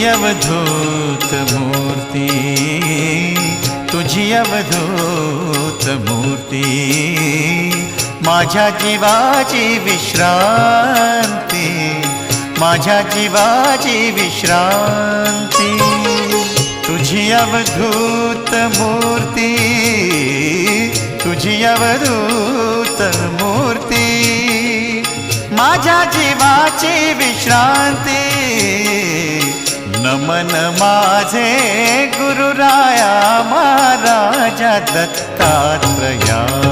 अवधूत मूर्ती, तुझी अवधूत मूर्ती, माझ्या जीवाची विश्रांती, माझ्या जीवाची विश्रांती, तुझी अवधूत मूर्ती, तुझी अवधूत मूर्ती, माझ्या जीवाची विश्रांती। नमन माझे गुरुराया महाराजा दत्तात्रया।